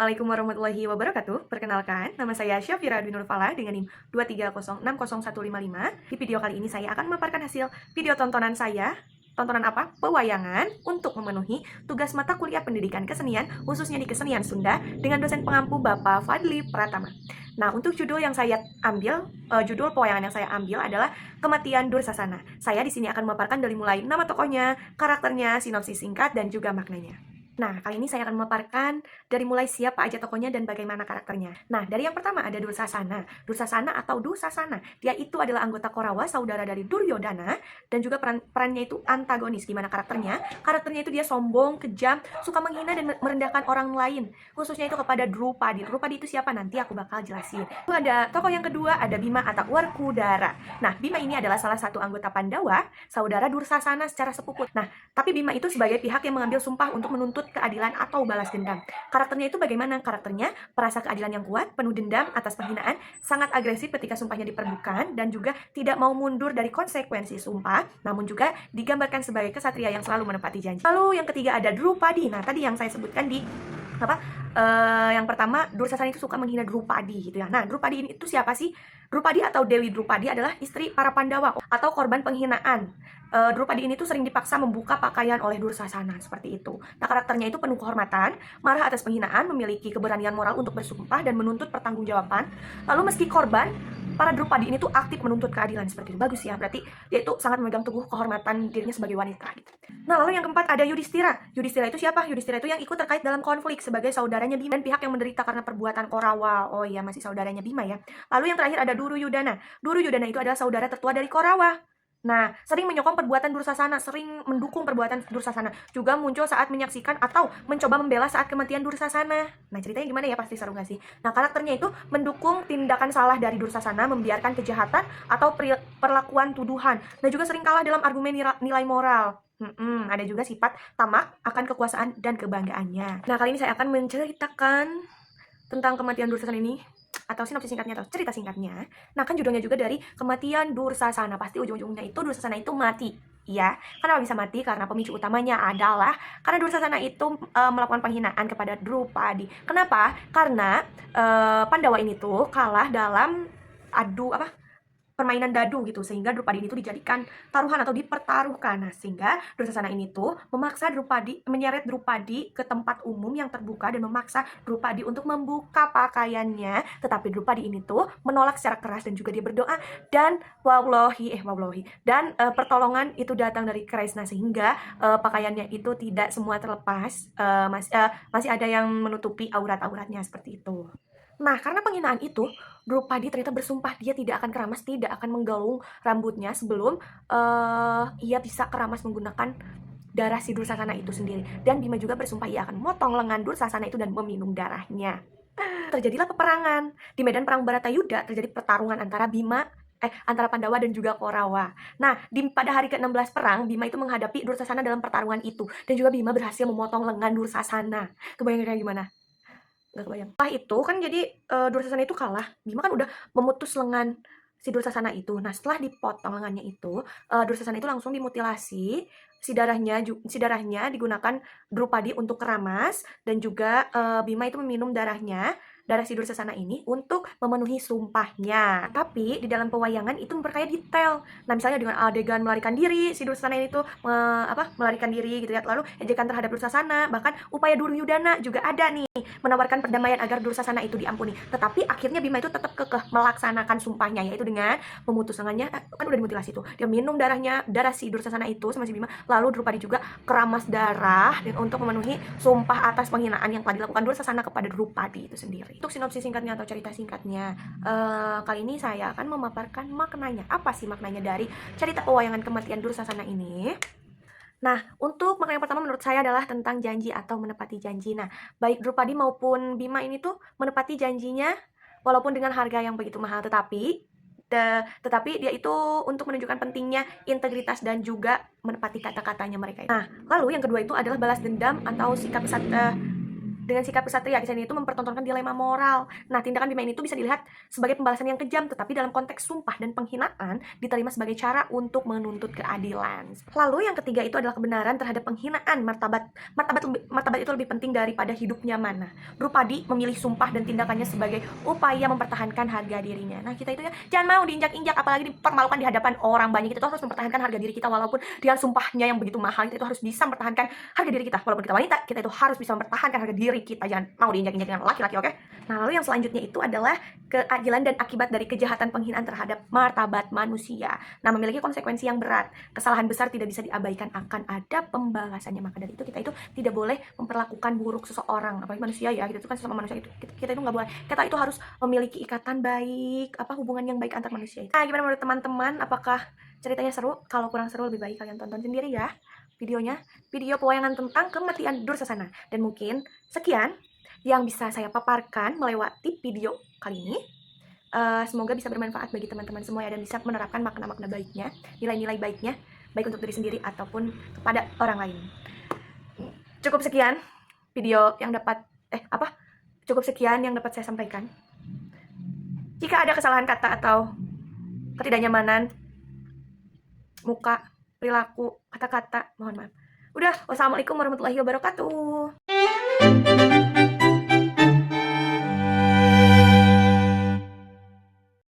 Assalamualaikum warahmatullahi wabarakatuh. Perkenalkan, nama saya Syafira Dwi Nurfala dengan NIM 230600155. Di video kali ini saya akan memaparkan hasil video tontonan saya. Tontonan apa? Pewayangan untuk memenuhi tugas mata kuliah pendidikan kesenian, khususnya di kesenian Sunda, dengan dosen pengampu Bapak Fadli Pratama. Nah, untuk judul yang saya ambil, judul pewayangan yang saya ambil adalah Kematian Dursasana. Saya di sini akan memaparkan dari mulai nama tokohnya, karakternya, sinopsis singkat, dan juga maknanya. Nah, kali ini saya akan memaparkan dari mulai siapa aja tokohnya dan bagaimana karakternya. Nah, dari yang pertama ada Dursasana. Dursasana atau Dusasana. Dia itu adalah anggota Korawa, saudara dari Duryodhana, dan juga perannya itu antagonis. Gimana karakternya? Karakternya itu dia sombong, kejam, suka menghina dan merendahkan orang lain. Khususnya itu kepada Drupadi. Drupadi itu siapa? Nanti aku bakal jelasin. Lalu ada tokoh yang kedua, ada Bima atau Werkudara. Nah, Bima ini adalah salah satu anggota Pandawa, saudara Dursasana secara sepupu. Nah, tapi Bima itu sebagai pihak yang mengambil sumpah untuk menuntut keadilan atau balas dendam. Karakternya itu bagaimana? Karakternya perasa keadilan yang kuat, penuh dendam atas penghinaan, sangat agresif ketika sumpahnya diperbukan, dan juga tidak mau mundur dari konsekuensi sumpah, namun juga digambarkan sebagai kesatria yang selalu menepati janji. Lalu yang ketiga ada Drupadi. Nah, tadi yang saya sebutkan di yang pertama, Dursasana itu suka menghina Drupadi gitu ya. Nah, Drupadi ini itu siapa sih? Drupadi atau Dewi Drupadi adalah istri para Pandawa atau korban penghinaan. Drupadi ini tuh sering dipaksa membuka pakaian oleh Dursasana seperti itu. Nah, karakternya itu penuh kehormatan, marah atas penghinaan, memiliki keberanian moral untuk bersumpah dan menuntut pertanggungjawaban. Lalu meski korban, para Drupadi ini tuh aktif menuntut keadilan seperti itu. Bagus ya, berarti dia itu sangat memegang teguh kehormatan dirinya sebagai wanita gitu. Nah, lalu yang keempat ada Yudhistira. Yudhistira itu siapa? Yudhistira itu yang ikut terkait dalam konflik sebagai saudaranya Bima dan pihak yang menderita karena perbuatan Korawa. Oh iya, masih saudaranya Bima ya. Lalu yang terakhir ada Duryudana. Duryudana itu adalah saudara tertua dari Korawa. Nah, sering menyokong perbuatan Dursasana, sering mendukung perbuatan Dursasana. Juga muncul saat menyaksikan atau mencoba membela saat kematian Dursasana. Nah, ceritanya gimana ya? Pasti seru gak sih? Nah, karakternya itu mendukung tindakan salah dari Dursasana, membiarkan kejahatan atau perlakuan tuduhan. Dan juga sering kalah dalam argumen nilai moral. Ada juga sifat tamak akan kekuasaan dan kebanggaannya. Nah, kali ini saya akan menceritakan tentang kematian Dursasana ini, atau sinopsis singkatnya atau cerita singkatnya. Nah, kan judulnya juga dari Kematian Dursasana. Pasti ujung-ujungnya itu Dursasana itu mati. Iya, kenapa bisa mati? Karena pemicu utamanya adalah karena Dursasana itu melakukan penghinaan kepada Drupadi. Kenapa? Karena Pandawa ini tuh kalah dalam permainan dadu gitu, sehingga Drupadi ini tuh dijadikan taruhan atau dipertaruhkan. Nah, sehingga Dursasana ini tuh memaksa menyeret Drupadi ke tempat umum yang terbuka dan memaksa Drupadi untuk membuka pakaiannya. Tetapi Drupadi ini tuh menolak secara keras dan juga dia berdoa, dan pertolongan itu datang dari Kresna, sehingga pakaiannya itu tidak semua terlepas, masih ada yang menutupi aurat-auratnya seperti itu. Nah, karena penghinaan itu, Drupadi ternyata bersumpah dia tidak akan keramas, tidak akan menggalung rambutnya sebelum ia bisa keramas menggunakan darah si Dursasana itu sendiri. Dan Bima juga bersumpah ia akan memotong lengan Dursasana itu dan meminum darahnya. Terjadilah peperangan. Di medan perang Baratayuda terjadi pertarungan antara antara Pandawa dan juga Korawa. Nah, pada hari ke-16 perang, Bima itu menghadapi Dursasana dalam pertarungan itu. Dan juga Bima berhasil memotong lengan Dursasana. Kebayang kayak gimana? Gak kebayang. Setelah itu kan jadi Dursasana itu kalah. Bima kan udah memutus lengan si Dursasana itu. Nah, setelah dipotong lengannya itu, Dursasana itu langsung dimutilasi. Si darahnya digunakan Drupadi untuk keramas, dan juga Bima itu meminum darah si Dursasana ini untuk memenuhi sumpahnya. Tapi di dalam pewayangan itu memperkaya detail. Nah, misalnya dengan adegan melarikan diri, si Dursasana itu melarikan diri gitu ya. Lalu ejekan terhadap Dursasana, bahkan upaya Duryudana juga ada nih, menawarkan perdamaian agar Dursasana itu diampuni. Tetapi akhirnya Bima itu tetap kekeh melaksanakan sumpahnya, yaitu dengan memutus lengannya, kan udah dimutilasi tuh. Dia minum darah si Dursasana itu sama si Bima, lalu Drupadi juga keramas darah dan untuk memenuhi sumpah atas penghinaan yang telah dilakukan Dursasana kepada Drupadi itu sendiri. Untuk sinopsis singkatnya atau cerita singkatnya, kali ini saya akan memaparkan maknanya. Apa sih maknanya dari cerita pewayangan kematian Dursasana ini? Nah, untuk makna yang pertama menurut saya adalah tentang janji atau menepati janji. Nah, baik Drupadi maupun Bima ini tuh menepati janjinya walaupun dengan harga yang begitu mahal, tetapi dia itu untuk menunjukkan pentingnya integritas dan juga menepati kata-katanya mereka. Nah, lalu yang kedua itu adalah balas dendam atau sikap Dengan sikap kesatria, kisah ini itu mempertontonkan dilema moral. Nah, tindakan Bima ini tuh bisa dilihat sebagai pembalasan yang kejam, tetapi dalam konteks sumpah dan penghinaan diterima sebagai cara untuk menuntut keadilan. Lalu yang ketiga itu adalah kebenaran terhadap penghinaan martabat. Martabat itu lebih penting daripada hidupnya mana. Drupadi memilih sumpah dan tindakannya sebagai upaya mempertahankan harga dirinya. Nah, kita itu ya jangan mau diinjak-injak, apalagi dipermalukan di hadapan orang banyak. Kita tuh harus mempertahankan harga diri kita walaupun dengan sumpahnya yang begitu mahal. Kita itu harus bisa mempertahankan harga diri kita. Walaupun kita wanita, kita itu harus bisa mempertahankan harga diri kita. Jangan mau diinjak-injak dengan laki-laki, oke? Nah, lalu yang selanjutnya itu adalah keadilan dan akibat dari kejahatan penghinaan terhadap martabat manusia. Nah, memiliki konsekuensi yang berat. Kesalahan besar tidak bisa diabaikan, akan ada pembalasannya. Maka dari itu kita itu tidak boleh memperlakukan buruk seseorang, apalagi manusia ya. Kita itu kan sesama manusia, itu kita itu nggak boleh. Kita itu harus memiliki ikatan baik, hubungan yang baik antar manusia itu. Nah, gimana menurut teman-teman? Apakah ceritanya seru? Kalau kurang seru lebih baik kalian tonton sendiri ya videonya, video pewayangan tentang kematian Dursasana. Dan mungkin sekian yang bisa saya paparkan melewati video kali ini. Semoga bisa bermanfaat bagi teman-teman semua ya, dan bisa menerapkan makna-makna baiknya, nilai-nilai baiknya, baik untuk diri sendiri ataupun kepada orang lain. Cukup sekian video yang dapat cukup sekian yang dapat saya sampaikan. Jika ada kesalahan kata atau ketidaknyamanan muka, perilaku, kata-kata, mohon maaf. Udah, wassalamualaikum warahmatullahi wabarakatuh.